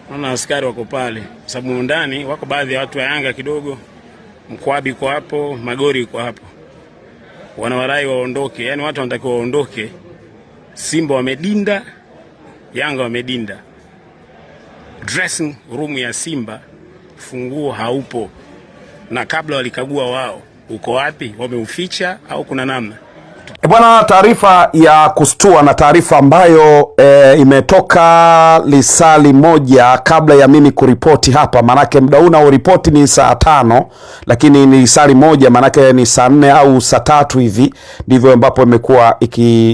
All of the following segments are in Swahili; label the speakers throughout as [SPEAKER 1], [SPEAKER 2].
[SPEAKER 1] naona askari wako pale, sababu ndani wako baadhi ya watu wa Yanga kidogo, Mkwabi kwa hapo, Magori kwa hapo, wanawarai waondoke. Yani watu wanatakiwa waondoke. Simba wamedinda, Yanga wamedinda. Dressing room ya Simba funguo haupo, na kabla walikagua wao, uko wapi? Wameuficha au kuna namna?
[SPEAKER 2] Bwana, taarifa ya kustua na taarifa ambayo imetoka lisali moja kabla ya mimi kuripoti hapa, manake muda huu na ripoti ni saa 5, lakini ni lisali moja, manake ni saa 4 au saa 3 hivi ndivyo ambapo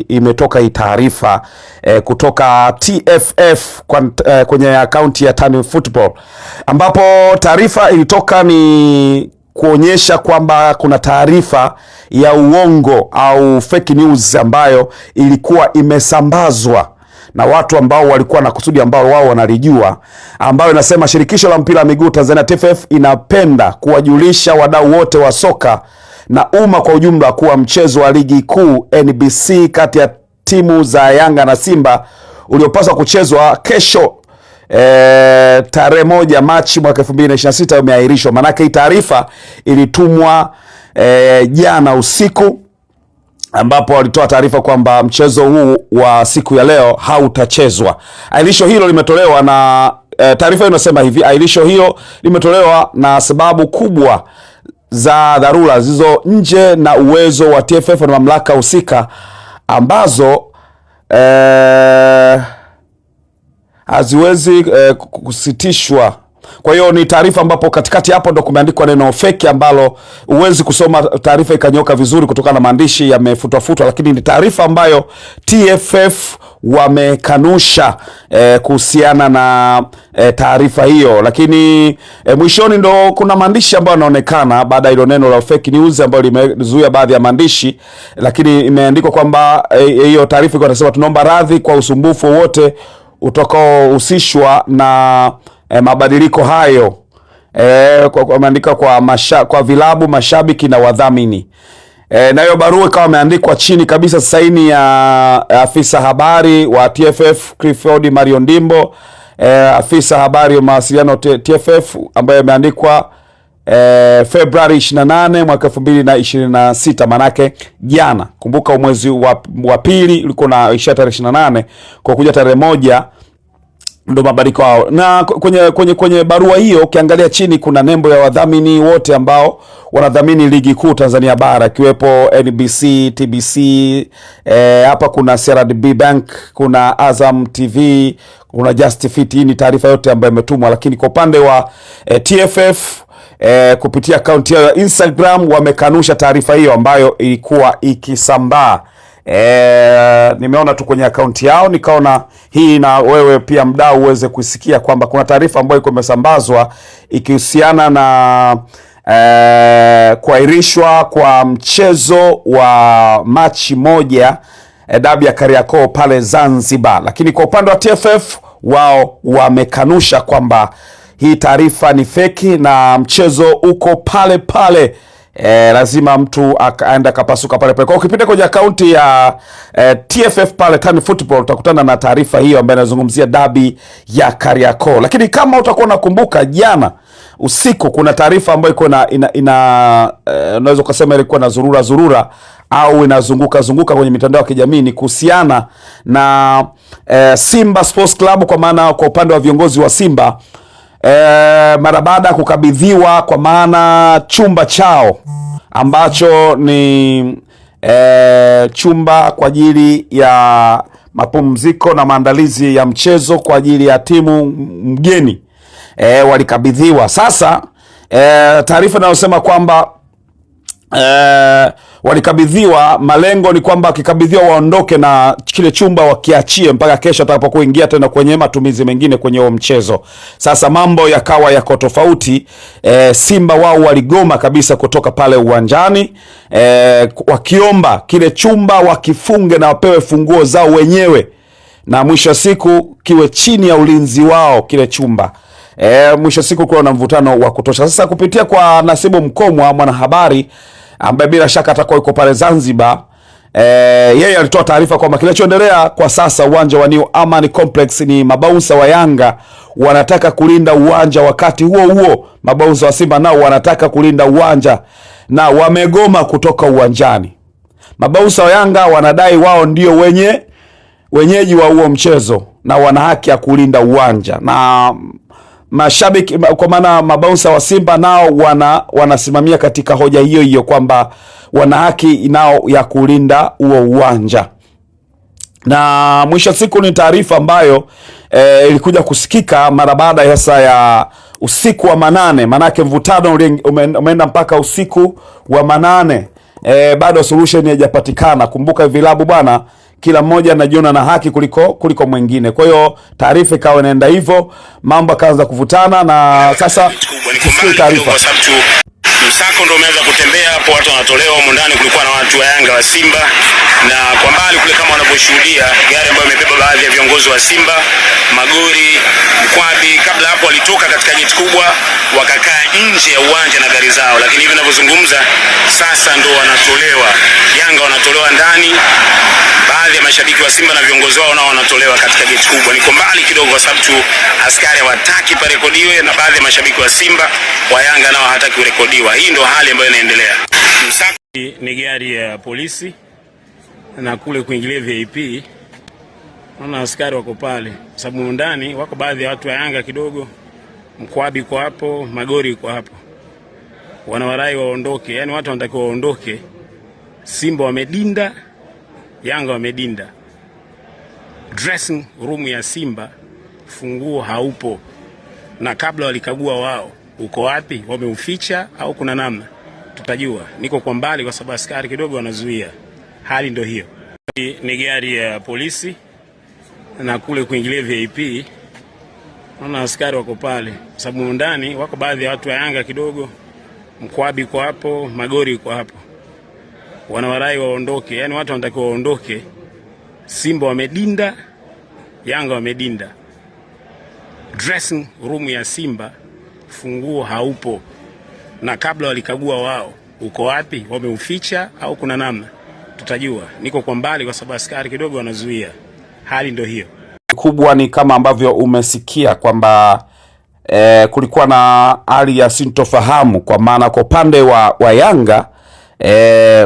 [SPEAKER 2] imetoka hii taarifa kutoka TFF kwenye akaunti ya Tan Football, ambapo taarifa ilitoka ni kuonyesha kwamba kuna taarifa ya uongo au fake news ambayo ilikuwa imesambazwa na watu ambao walikuwa na kusudi ambao wao wanalijua, ambayo inasema shirikisho la mpira wa miguu Tanzania TFF inapenda kuwajulisha wadau wote wa soka na umma kwa ujumla kuwa mchezo wa ligi kuu NBC kati ya timu za Yanga na Simba uliopaswa kuchezwa kesho tarehe 1 Machi mwaka 2026 umeahirishwa. Manake hii taarifa ilitumwa jana usiku, ambapo walitoa taarifa kwamba mchezo huu wa siku ya leo hautachezwa. Ahirisho hilo limetolewa na taarifa inasema hivi: ahirisho hilo limetolewa na sababu kubwa za dharura zilizo nje na uwezo wa TFF na mamlaka husika ambazo haziwezi kusitishwa. Kwa hiyo ni taarifa ambapo katikati hapo ndo kumeandikwa neno fake ambalo uwezi kusoma taarifa ikanyoka vizuri kutokana na maandishi yamefutwa, lakini ni taarifa ambayo TFF wamekanusha kuhusiana na taarifa hiyo. Lakini mwishoni ndo kuna maandishi ambayo yanaonekana baada ya hilo neno la fake news ambayo limezuia baadhi ya maandishi, lakini imeandikwa kwamba hiyo taarifa iko inasema tunaomba radhi kwa usumbufu wote utakaohusishwa na mabadiliko hayo kwa maandika kwa vilabu, mashabiki na wadhamini. Na hiyo barua ikawa imeandikwa chini kabisa saini ya afisa habari wa TFF Clifford Mario Ndimbo, afisa habari wa mawasiliano TFF, ambayo imeandikwa Februari 28 mwaka 2026, manake jana. Kumbuka mwezi wa pili ulikuwa na isha tarehe 28, kwa kuja tarehe 1 ndo mabadiliko hao. Na kwenye barua hiyo ukiangalia chini kuna nembo ya wadhamini wote ambao wanadhamini ligi kuu Tanzania bara, kiwepo NBC, TBC, hapa kuna CRDB Bank, kuna Azam TV, kuna Just Fit. Hii ni taarifa yote ambayo imetumwa, lakini kwa upande wa TFF kupitia akaunti yao ya Instagram wamekanusha taarifa hiyo ambayo ilikuwa ikisambaa. Nimeona tu kwenye akaunti yao, nikaona hii na wewe pia mdau uweze kusikia kwamba kuna taarifa ambayo iko imesambazwa ikihusiana na kuahirishwa kwa mchezo wa Machi 1 dabi ya Kariakoo pale Zanzibar. Lakini kwa upande wa TFF wao wamekanusha kwamba hii taarifa ni feki na mchezo uko pale pale. Lazima mtu aenda kapasuka pale pale. Kwa ukipita kwenye akaunti ya TFF pale Tan Football utakutana na taarifa hiyo ambayo inazungumzia dabi ya Kariakoo. Lakini kama utakuwa unakumbuka, jana usiku kuna taarifa ambayo iko unaweza kusema ilikuwa na zurura au inazunguka kwenye mitandao ya kijamii, ni kuhusiana na Simba Sports Club, kwa maana kwa upande wa viongozi wa Simba mara baada ya kukabidhiwa kwa maana chumba chao ambacho ni chumba kwa ajili ya mapumziko na maandalizi ya mchezo kwa ajili ya timu mgeni, walikabidhiwa. Sasa taarifa inayosema kwamba walikabidhiwa, malengo ni kwamba wakikabidhiwa waondoke na kile chumba wakiachie mpaka kesho atakapokuingia tena kwenye matumizi mengine kwenye huo mchezo. Sasa mambo yakawa yako tofauti. Simba wao waligoma kabisa kutoka pale uwanjani, wakiomba kile chumba wakifunge na wapewe funguo zao wenyewe, na mwisho wa siku kiwe chini ya ulinzi wao kile chumba. Mwisho siku kuna mvutano wa kutosha. Sasa kupitia kwa Nasibu Mkomwa, mwanahabari ambaye bila shaka atakuwa yuko pale Zanzibar, yeye alitoa taarifa kwamba kinachoendelea kwa sasa uwanja wa New Amani Complex ni mabaunsa wa Yanga wanataka kulinda uwanja, wakati huo huo mabaunsa wa Simba nao wanataka kulinda uwanja na wamegoma kutoka uwanjani. Mabaunsa wa Yanga wanadai wao ndio wenyeji wa huo mchezo na wana haki ya kulinda uwanja, na mashabiki, kwa maana mabaunsa wa Simba nao wanasimamia katika hoja hiyo hiyo kwamba wana haki nao ya kulinda huo uwanja. Na mwisho siku ni taarifa ambayo ilikuja kusikika mara baada ya saa ya usiku wa manane, manake mvutano umeenda mpaka usiku wa manane. Bado solution haijapatikana. Kumbuka vilabu bwana, kila mmoja anajiona na haki kuliko mwingine. Kwa hiyo taarifa ikawa inaenda hivyo, mambo akaanza kuvutana, na sasa tusikie taarifa.
[SPEAKER 1] Msako ndio umeanza kutembea hapo, watu wanatolewa huko ndani. Kulikuwa na watu wa Yanga wa Simba, na kwa mbali kule kama wanavyoshuhudia gari ambayo imebeba baadhi ya viongozi wa Simba, Magori, Mkwabi. Kabla hapo walitoka katika geti kubwa wakakaa nje ya uwanja na gari zao, lakini hivi ninavyozungumza sasa ndio wanatolewa. Yanga wanatolewa ndani, baadhi ya mashabiki wa Simba na viongozi wao nao wanatolewa katika geti kubwa. Niko mbali kidogo kwa sababu askari hawataki parekodiwe, na baadhi ya mashabiki wa Simba wa Yanga nao hawataki kurekodiwa. Hii ndio hali ambayo inaendelea. Ni gari ya polisi na kule kuingilia VIP naona askari wako pale, sababu ndani wako baadhi ya watu wa Yanga kidogo. Mkwabi kwa hapo, Magori kwa hapo, wanawarai waondoke. Yani watu wanatakiwa waondoke. Simba wamedinda, Yanga wamedinda. Dressing room ya Simba funguo haupo, na kabla walikagua wao uko wapi, wameuficha au kuna namna, tutajua. Niko kwa mbali kwa sababu askari kidogo wanazuia. Hali ndio hiyo. Ni gari ya polisi na kule kuingilia VIP naona askari wako pale, sababu ndani wako baadhi ya watu wa Yanga kidogo. Mkwabi kwa hapo, Magori kwa hapo, wanawarai waondoke. Yani watu wanatakiwa waondoke. Simba wamedinda, Yanga wamedinda. Dressing room ya Simba funguo haupo, na kabla walikagua wao uko wapi, wameuficha au kuna namna, tutajua. Niko kwa mbali kwa sababu askari kidogo wanazuia. Hali ndio hiyo.
[SPEAKER 2] Kubwa ni kama ambavyo umesikia kwamba kulikuwa na hali ya sintofahamu, kwa maana kwa upande wa Yanga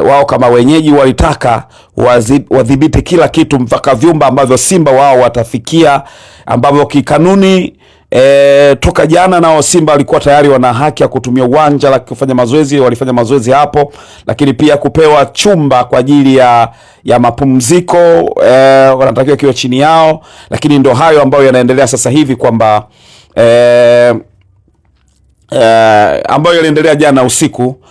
[SPEAKER 2] wao kama wenyeji walitaka wadhibiti kila kitu, mpaka vyumba ambavyo Simba wao watafikia, ambavyo kikanuni toka jana nao Simba walikuwa tayari wana haki ya kutumia uwanja la kufanya mazoezi. Walifanya mazoezi hapo, lakini pia kupewa chumba kwa ajili ya mapumziko wanatakiwa kiwe chini yao. Lakini ndo hayo ambayo yanaendelea sasa hivi, kwamba ambayo yaliendelea jana usiku,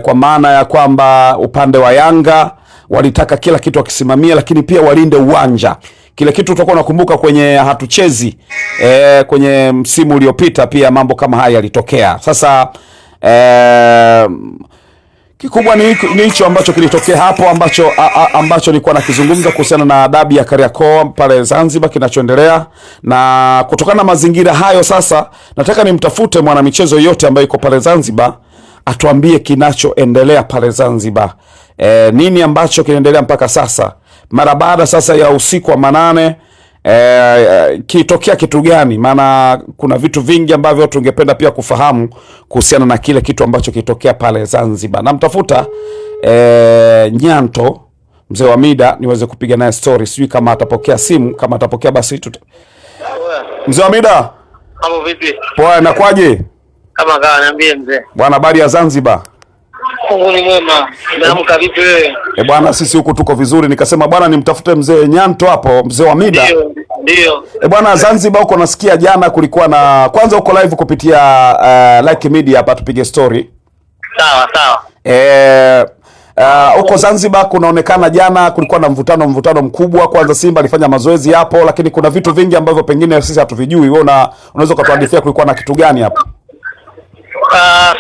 [SPEAKER 2] kwa maana ya kwamba upande wa Yanga walitaka kila kitu wakisimamia, lakini pia walinde uwanja. Kile kitu tutakuwa nakumbuka kwenye hatuchezi kwenye msimu uliopita pia mambo kama haya yalitokea. Sasa kikubwa ni hicho ambacho kilitokea hapo, ambacho nilikuwa nakizungumza kuhusiana na dabi ya Kariakoo pale Zanzibar kinachoendelea. Na kutokana na mazingira hayo, sasa nataka nimtafute mwanamichezo yote ambaye yuko pale Zanzibar atuambie kinachoendelea pale Zanzibar. Nini ambacho kinaendelea mpaka sasa, mara baada sasa ya usiku wa manane, kitokea kitu gani? Maana kuna vitu vingi ambavyo tungependa pia kufahamu kuhusiana na kile kitu ambacho kitokea pale Zanzibar. Namtafuta Nyanto, mzee wa mida, niweze kupiga naye story. Sijui kama atapokea simu. Kama atapokea basi mzee wa mida.
[SPEAKER 3] Hapo vipi?
[SPEAKER 2] Poa, inakwaje?
[SPEAKER 3] Kama kawa, niambie mzee.
[SPEAKER 2] Bwana, habari ya Zanzibar?
[SPEAKER 3] Mungu ni mwema. Umeamka vipi wewe?
[SPEAKER 2] Bwana, sisi huku tuko vizuri. Nikasema bwana nimtafute mzee Nyanto hapo, mzee wa mida.
[SPEAKER 3] Ndio.
[SPEAKER 2] Bwana, Zanzibar huko nasikia jana kulikuwa na, kwanza huko live kupitia Like Media hapa tupige story.
[SPEAKER 3] Sawa.
[SPEAKER 2] Huko Zanzibar kunaonekana jana kulikuwa na mvutano mkubwa. Kwanza Simba alifanya mazoezi hapo, lakini kuna vitu vingi ambavyo pengine sisi hatuvijui. Wewe unaweza kutuhadithia kulikuwa na kitu gani hapo?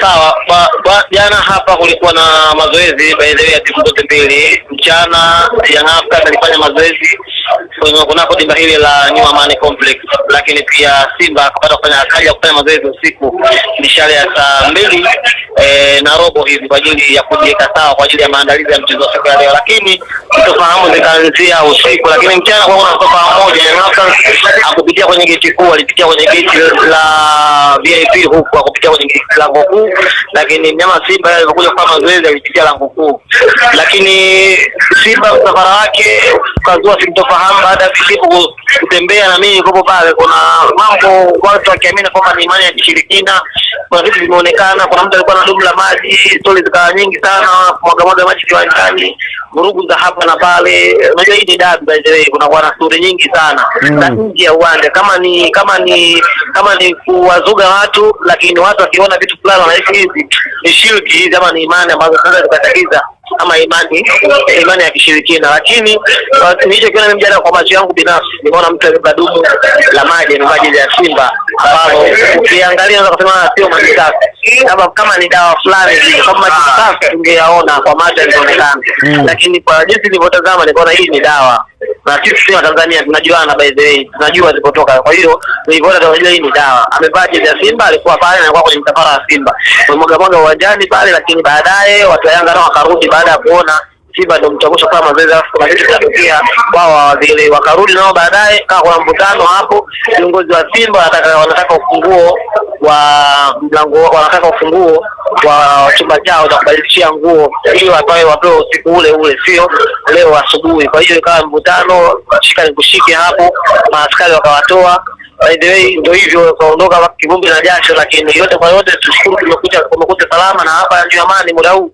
[SPEAKER 3] Sawa. Jana hapa kulikuwa na mazoezi baadhi ya timu zote mbili. Mchana Young Africans alifanya mazoezi kunako dimba hili la New Amani Complex, lakini pia Simba akapata kufanya mazoezi usiku mishale ya saa 2:15 hivi kwa ajili ya kujiweka sawa kwa ajili ya maandalizi ya mchezo wa siku ya leo, lakini mtofahamu zikaanzia usiku, lakini mchana kwa kuna mtofahamu moja akupitia kwenye geti kuu, alipitia kwenye geti la VIP huku akupitia kwenye lango kuu, lakini mnyama Simba alipokuja kwa mazoezi alipitia lango kuu, lakini Simba msafara wake ukazua simtofahamu baada ya siku kutembea na mimi niko pale. Kuna mambo watu wakiamini kwamba ni imani ya kishirikina, kuna vitu vimeonekana, kuna mtu alikuwa na dumu la maji, stories zikawa nyingi sana, mwaga maji kiwanjani, vurugu za hapa na pale. Unajua hii ni dabi by the way, kuna story nyingi sana na nje ya uwanja, kama ni kuwazuga watu, lakini watu wakiona vitu fulani wanahisi hizi ni shirki hizi ama ni imani ambazo sasa zikatatiza ama imani ya kishirikina. Lakini nilichokiona mimi jana kwa macho yangu binafsi, nimeona mtu alibeba dumu la maji ya Simba, ambao ukiangalia unaweza kusema sio maji safi, kama ni dawa fulani hivi, kama maji safi tungeyaona kwa macho yanaonekana, lakini kwa jinsi nilivyotazama nikaona hii ni dawa, na sisi wa Tanzania tunajuana by the way, tunajua zilipotoka. Kwa hiyo nilipoona tunajua hii ni dawa. Amevaa jezi ya Simba, alikuwa pale na alikuwa kwenye msafara wa Simba mmoja uwanjani pale, lakini baadaye watu wa Yanga nao wakarudi baada ya kuona Simba ndio mtamusha kwa mazoezi, alafu kuna kitu kinatokea wao vile wakarudi nao baadaye, kama kuna mvutano hapo. Viongozi wa Simba wanataka ufunguo wa mlango, wanataka ufunguo wa chumba chao cha kubadilishia nguo ili wapewe usiku ule, sio leo asubuhi. Kwa hiyo ikawa mvutano, shika nikushike hapo, maaskari wakawatoa. By the way, ndio hivyo kaondoka kivumbi na jasho, lakini yote kwa yote tushukuru tumekuta salama, na hapa New Amani muda huu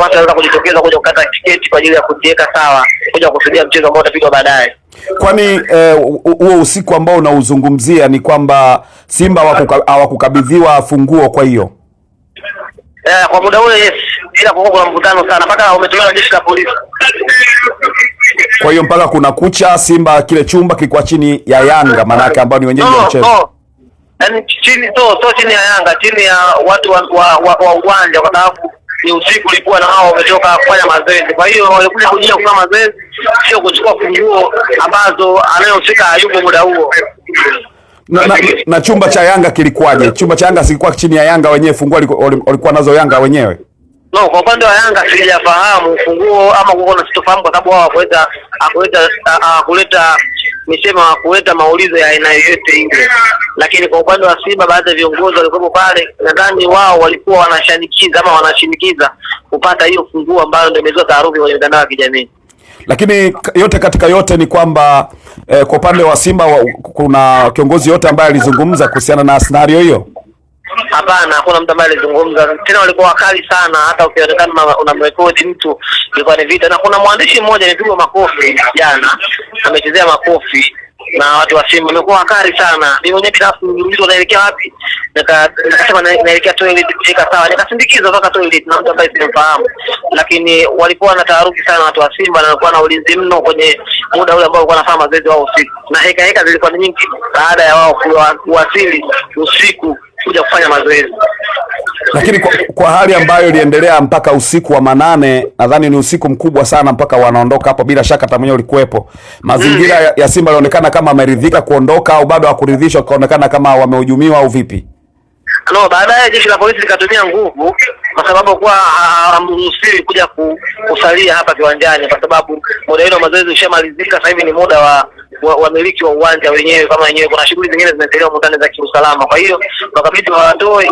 [SPEAKER 3] watu wanaweza kujitokeza kuja kukata tiketi kwa ajili ya kujiweka sawa, kuja kusudia mchezo ambao utapigwa baadaye.
[SPEAKER 2] Kwani huo usiku ambao unauzungumzia ni kwamba Simba hawakukabidhiwa funguo? Kwa hiyo
[SPEAKER 3] kwa muda ule yes, ila kuna mvutano sana mpaka umetolewa jeshi la polisi.
[SPEAKER 2] Kwa hiyo mpaka kuna kucha Simba kile chumba kilikuwa chini ya Yanga, manake ambao ni wenyeji wa mchezo.
[SPEAKER 3] Yaani chini chini ya Yanga, chini ya watu wa uwanja, kwa sababu ni usiku ulikuwa na hao wametoka kufanya mazoezi. Kwa hiyo walikuja kujia kufanya mazoezi, sio kuchukua funguo ambazo anayehusika hayupo muda huo.
[SPEAKER 2] Na chumba cha Yanga kilikuwaje? Chumba cha Yanga silikuwa chini ya Yanga wenyewe, funguo walikuwa nazo Yanga wenyewe?
[SPEAKER 3] No, kwa upande wa Yanga sijafahamu funguo ama kuona, sitofahamu kwa sababu wao kuleta nisema kuleta maulizo ya aina yoyote ile. Lakini kwa upande wa Simba baadhi ya viongozi walikuwa pale, nadhani wao walikuwa wanashinikiza kupata hiyo funguo ambayo ndio imezua taharuki kwenye mitandao ya kijamii.
[SPEAKER 2] Lakini yote katika yote ni kwamba kwa upande wa Simba kuna kiongozi yote ambaye alizungumza kuhusiana na scenario hiyo?
[SPEAKER 3] Hapana, hakuna mtu ambaye alizungumza. Tena walikuwa wakali sana, hata ukionekana unamrekodi mtu ilikuwa ni vita. Na kuna mwandishi mmoja alipigwa makofi jana, amechezea makofi na watu wa Simba wamekuwa wakali sana. Mimi mwenyewe binafsi niliulizwa unaelekea wapi, nikasema naelekea toilet, sawa, nikasindikiza mpaka toilet na mtu ambaye simfahamu. Lakini walikuwa na taharuki sana watu wa Simba, na walikuwa na ulinzi mno kwenye muda ule ambao walikuwa wanafanya mazoezi wao usiku, na heka zilikuwa nyingi baada ya wao kuwasili usiku kuja kufanya mazoezi.
[SPEAKER 2] Lakini kwa hali ambayo iliendelea mpaka usiku wa manane, nadhani ni usiku mkubwa sana mpaka wanaondoka hapo, bila shaka hata mwenyewe ulikuwepo. Mazingira ya Simba yalionekana kama ameridhika kuondoka au bado hakuridhishwa, kaonekana kama wamehujumiwa au vipi?
[SPEAKER 3] No, baadaye jeshi la polisi likatumia nguvu kwa sababu kwa hamruhusiwi kuja kusalia hapa viwanjani, kwa sababu muda wa mazoezi ushamalizika. Sasa hivi ni muda wa wamiliki wa uwanja wenyewe, kama wenyewe kuna shughuli zingine zinaendelea ndani za kiusalama. Kwa hiyo wakabidi watoe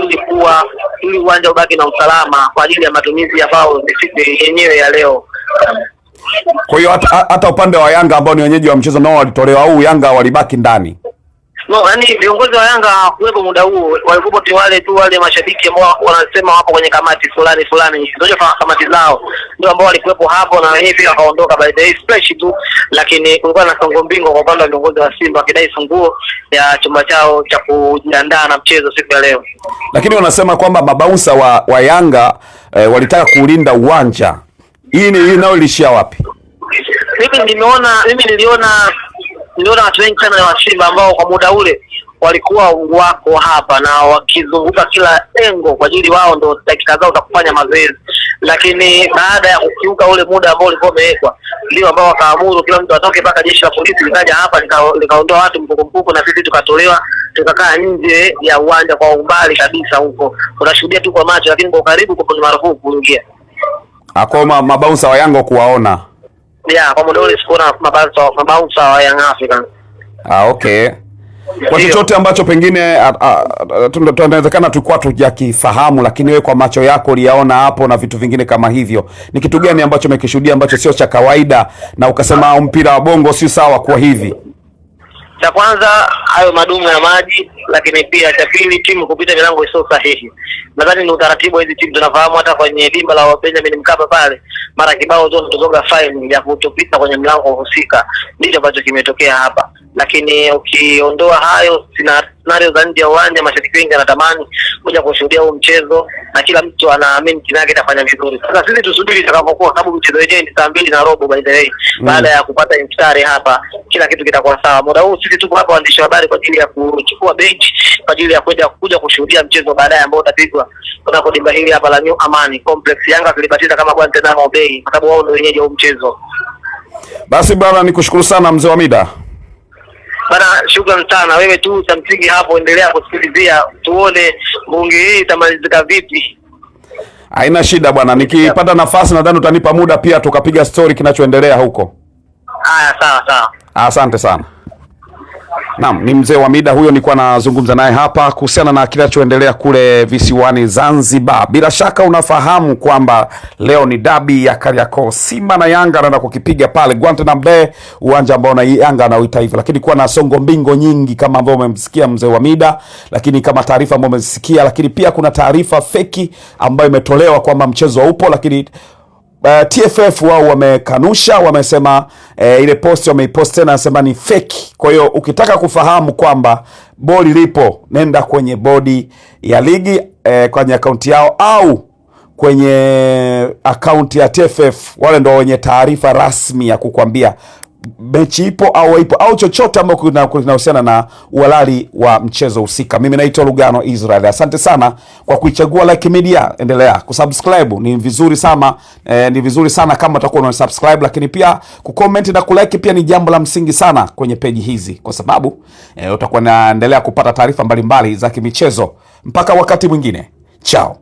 [SPEAKER 3] ili uwanja ubaki na usalama kwa ajili ya matumizi ya bao siku yenyewe ya leo.
[SPEAKER 2] Kwa hiyo hata upande wa Yanga ambao ni wenyeji wa mchezo nao walitolewa au Yanga walibaki ndani?
[SPEAKER 3] No, yani viongozi wa Yanga hawakuwepo muda huo, walikuwa wale mashabiki ambao wanasema wapo kwenye kamati fulani, ndio kamati zao ndio ambao walikuwepo hapo, na wenyewe pia wakaondoka by the splash tu. Lakini kulikuwa na songo mbingo kwa upande wa viongozi wa Simba wakidai funguo ya chumba chao cha kujiandaa na mchezo siku ya leo.
[SPEAKER 2] Lakini wanasema kwamba mabaunsa wa Yanga walitaka kulinda uwanja. Hii nao ilishia wapi?
[SPEAKER 3] Mimi niliona watu wengi sana wa Simba ambao kwa muda ule walikuwa wako hapa na wakizunguka kila engo kwa ajili wao ndo dakika zao za kufanya mazoezi, lakini baada ya kukiuka ule muda ambao ulikuwa umewekwa, ndio ambao wakaamuru kila mtu atoke, mpaka jeshi la polisi likaja hapa likaondoa watu mkuku, na sisi tukatolewa tukakaa nje ya uwanja kwa umbali kabisa. Huko unashuhudia tu kwa macho, lakini kwa karibu kwa marufuku kuingia.
[SPEAKER 2] Akoma mabouncer wa Yanga kuwaona.
[SPEAKER 3] Kwa muda ule sikuona mabouncer wa Young Africans.
[SPEAKER 2] Okay. Kwa chochote ambacho pengine tunawezekana tulikuwa tujakifahamu, lakini wewe kwa macho yako uliyaona hapo na vitu vingine kama hivyo, ni kitu gani ambacho umekishuhudia ambacho sio cha kawaida na ukasema mpira wa bongo si sawa kwa hivi?
[SPEAKER 3] Cha kwanza hayo madumu ya maji, lakini pia cha pili timu kupita milango isiyo sahihi. Nadhani ni utaratibu hizi timu tunafahamu, hata kwenye dimba la Benjamin Mkapa pale mara kibao zote tutoka fine ya kutopita kwenye mlango husika. Ndicho ambacho kimetokea hapa, lakini ukiondoa hayo scenario za nje ya uwanja, mashabiki wengi wanatamani kuja kushuhudia huu mchezo na kila mtu anaamini timu yake itafanya vizuri. Sasa sisi tusubiri itakapokuwa, sababu mchezo wenyewe ni saa 2:30 by the way. Baada ya kupata iftari hapa kila kitu kitakuwa sawa. Muda huu sisi tuko hapa waandishi wa habari kwa ajili ya kuchukua bench kwa ajili ya kuja kushuhudia mchezo baadaye ambao utapigwa kunako dimba hili hapa la New Amani Complex. Yanga tulibatiza kama Guantanamo Bay kwa sababu wao ndio wenyeji wa mchezo.
[SPEAKER 2] Basi bwana, nikushukuru sana mzee wa Mida.
[SPEAKER 3] Bana, shukrani sana. Wewe tu cha msingi hapo endelea kusikilizia tuone bunge hii itamalizika vipi.
[SPEAKER 2] Haina shida bwana, nikipata nafasi nadhani utanipa muda pia tukapiga story kinachoendelea huko.
[SPEAKER 3] Haya, sawa.
[SPEAKER 2] Asante sana. Naam, ni mzee wa Mida huyo, nilikuwa nazungumza naye hapa kuhusiana na kinachoendelea kule visiwani Zanzibar. Bila shaka unafahamu kwamba leo ni dabi ya Kariakoo. Simba na Yanga wanaenda kukipiga pale Guantanamo Bay, uwanja ambao na Yanga anaoita hivyo. Lakini kwa na songo mbingo nyingi kama ambao umemsikia mzee wa Mida, lakini kama taarifa ambayo umesikia, lakini pia kuna taarifa feki ambayo imetolewa kwamba mchezo upo, lakini TFF wao wamekanusha, wamesema ile post wameipost tena nasema ni fake. Kwa hiyo ukitaka kufahamu kwamba bodi lipo, nenda kwenye bodi ya ligi kwenye akaunti yao au kwenye akaunti ya TFF, wale ndio wenye taarifa rasmi ya kukwambia mechi ipo au haipo au chochote ambacho kinahusiana na uhalali wa mchezo husika. Mimi naitwa Lugano Israel. Asante sana kwa kuichagua Like Media. Endelea kusubscribe, ni vizuri sana kama utakuwa una subscribe, lakini pia kucomment na kulike pia ni jambo la msingi sana kwenye peji hizi, kwa sababu utakuwa unaendelea kupata taarifa mbalimbali za kimichezo. Mpaka wakati mwingine, chao.